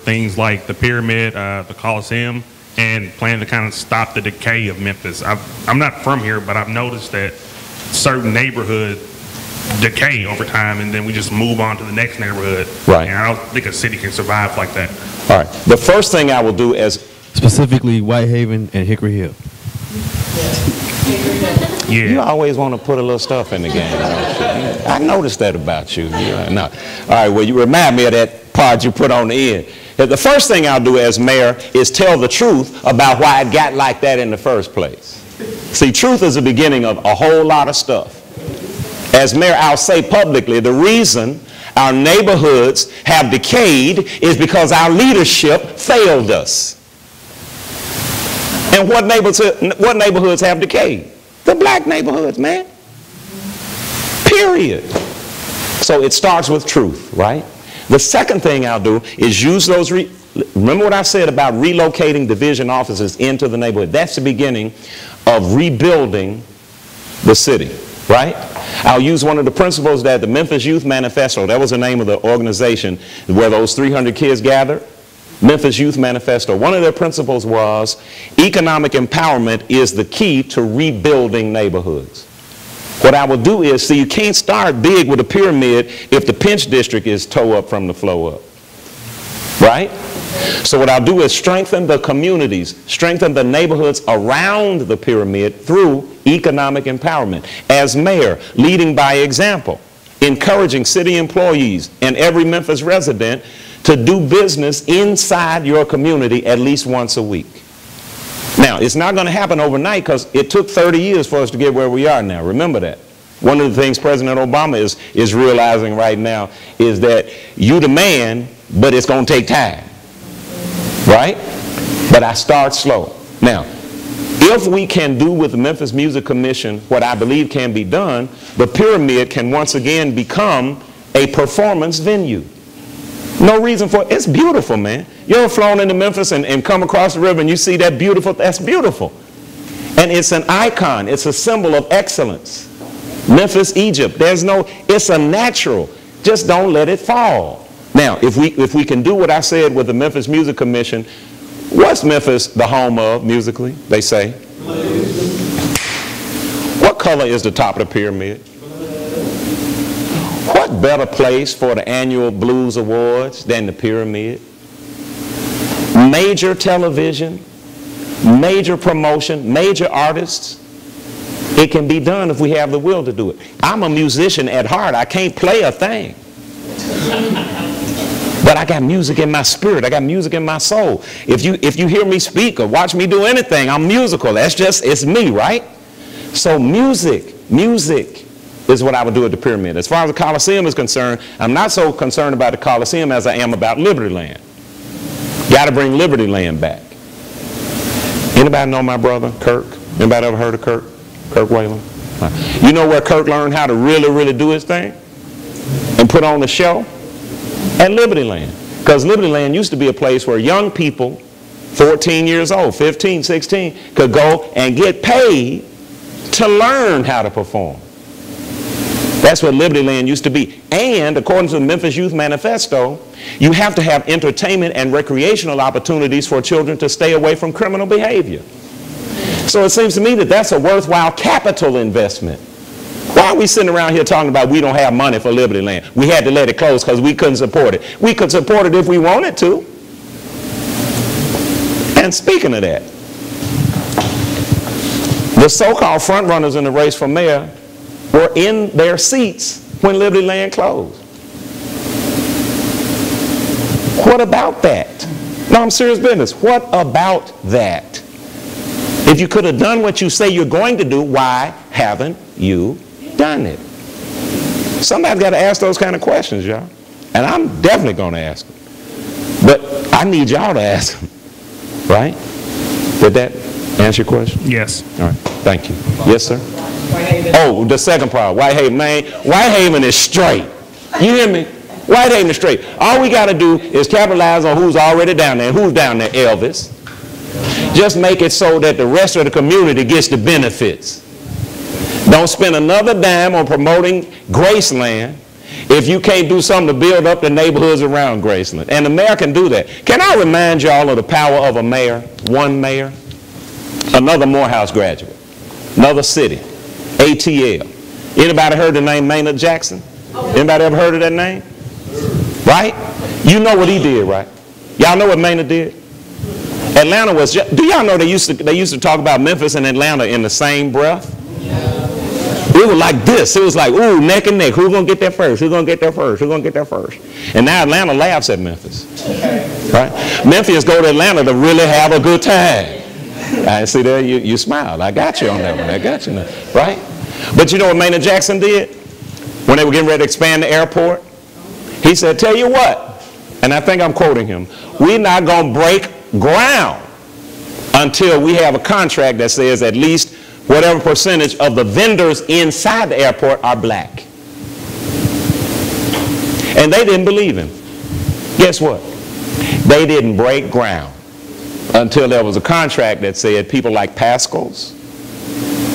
things like the pyramid, the Coliseum, and plan to kind of stop the decay of Memphis. I'm not from here, but I've noticed that certain neighborhoods decay over time, and then we just move on to the next neighborhood. Right. And I don't think a city can survive like that. All right. The first thing I will do as specifically Whitehaven and Hickory Hill. Yeah. You always want to put a little stuff in the game. Don't you? I noticed that about you. No. All right. Well, you remind me of that part you put on the end. The first thing I'll do as mayor is tell the truth about why it got like that in the first place. See, truth is the beginning of a whole lot of stuff. As mayor, I'll say publicly, the reason our neighborhoods have decayed is because our leadership failed us. And what neighborhoods have decayed? The black neighborhoods, man. Period. So it starts with truth, right? The second thing I'll do is use those, remember what I said about relocating division offices into the neighborhood. That's the beginning of rebuilding the city, right? I'll use one of the principles that the Memphis Youth Manifesto, that was the name of the organization where those 300 kids gathered, Memphis Youth Manifesto. One of their principles was economic empowerment is the key to rebuilding neighborhoods. What I will do is, see, you can't start big with a pyramid if the pinch district is toe up from the flow up, right? So what I'll do is strengthen the communities, strengthen the neighborhoods around the pyramid through economic empowerment. As mayor, leading by example, encouraging city employees and every Memphis resident to do business inside your community at least once a week. Now, it's not going to happen overnight because it took 30 years for us to get where we are now. Remember that. One of the things President Obama is realizing right now is that you the man, but it's going to take time. Right? But I start slow. Now, if we can do with the Memphis Music Commission what I believe can be done, the pyramid can once again become a performance venue. No reason for it. It's beautiful, man. You ever flown into Memphis and come across the river and you see that beautiful? That's beautiful. And it's an icon. It's a symbol of excellence. Memphis, Egypt. It's a natural. Just don't let it fall. Now, if we can do what I said with the Memphis Music Commission, what's Memphis the home of musically, they say? What color is the top of the pyramid? What better place for the annual Blues Awards than the pyramid? Major television, major promotion, major artists. It can be done if we have the will to do it. I'm a musician at heart. I can't play a thing. But I got music in my spirit. I got music in my soul. If you hear me speak or watch me do anything, I'm musical. It's me, right? So music is what I would do at the pyramid. As far as the Coliseum is concerned, I'm not so concerned about the Coliseum as I am about Liberty Land. Got to bring Liberty Land back. Anybody know my brother, Kirk? Anybody ever heard of Kirk? Kirk Whalum? You know where Kirk learned how to really do his thing? And put on the show? At Liberty Land. Because Liberty Land used to be a place where young people, 14 years old, 15, 16, could go and get paid to learn how to perform. That's what Liberty Land used to be. And according to the Memphis Youth Manifesto, you have to have entertainment and recreational opportunities for children to stay away from criminal behavior. So it seems to me that that's a worthwhile capital investment. Why are we sitting around here talking about we don't have money for Liberty Land? We had to let it close because we couldn't support it. We could support it if we wanted to. And speaking of that, the so-called front runners in the race for mayor were in their seats when Liberty Land closed. What about that? No, I'm serious business. What about that? If you could have done what you say you're going to do, why haven't you done it? Somebody's got to ask those kind of questions, y'all. And I'm definitely going to ask them. But I need y'all to ask them. Right? Did that answer your question? Yes. All right. Thank you. Yes, sir? Oh, the second part. Whitehaven, man. Whitehaven is straight. You hear me? Whitehaven is straight. All we got to do is capitalize on who's already down there. Who's down there? Elvis. Just make it so that the rest of the community gets the benefits. Don't spend another dime on promoting Graceland if you can't do something to build up the neighborhoods around Graceland. And the mayor can do that. Can I remind y'all of the power of a mayor? One mayor. Another Morehouse graduate. Another city. ATL. Anybody heard the name Maynard Jackson? Anybody ever heard of that name? Right? You know what he did, right? Y'all know what Maynard did? Atlanta was just, do y'all know they used to talk about Memphis and Atlanta in the same breath? It was like this. It was like, ooh, neck and neck. Who's going to get there first? Who's going to get there first? Who's going to get there first? And now Atlanta laughs at Memphis. Right? Memphis go to Atlanta to really have a good time. I see there, you smiled. I got you on that one. I got you now. Right? But you know what Maynard Jackson did? When they were getting ready to expand the airport, he said, tell you what, and I think I'm quoting him, we're not going to break ground until we have a contract that says at least whatever percentage of the vendors inside the airport are black. And they didn't believe him. Guess what? They didn't break ground until there was a contract that said people like Pascal's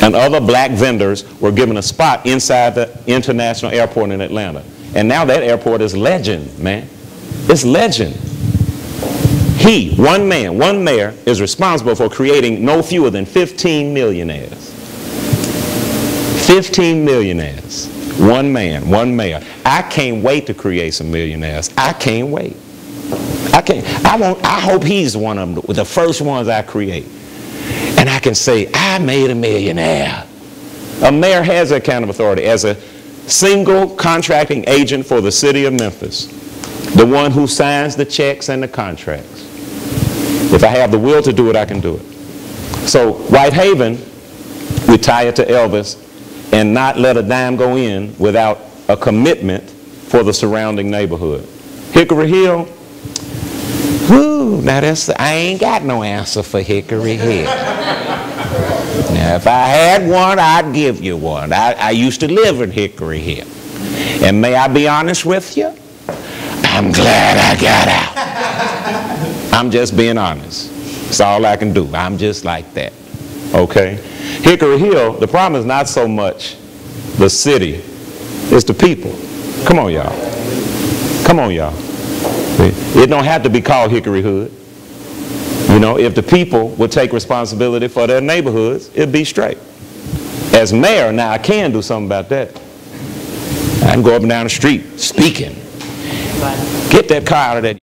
and other black vendors were given a spot inside the international airport in Atlanta. And now that airport is legend, man. It's legend. He, one man, one mayor, is responsible for creating no fewer than 15 millionaires. 15 millionaires. One man, one mayor. I can't wait to create some millionaires. I can't wait. I hope he's one of them, the first ones I create. And I can say, I made a millionaire. A mayor has that kind of authority as a single contracting agent for the city of Memphis. The one who signs the checks and the contracts. If I have the will to do it, I can do it. So Whitehaven, we tie it to Elvis and not let a dime go in without a commitment for the surrounding neighborhood. Hickory Hill, whoo, now I ain't got no answer for Hickory Hill. Now if I had one, I'd give you one. I used to live in Hickory Hill. And may I be honest with you? I'm glad I got out. I'm just being honest. That's all I can do. I'm just like that. Okay? Hickory Hill, the problem is not so much the city, it's the people. Come on, y'all. Come on, y'all. It don't have to be called Hickory Hood. You know, if the people would take responsibility for their neighborhoods, it'd be straight. As mayor, now I can do something about that. I can go up and down the street speaking. Get that car out of that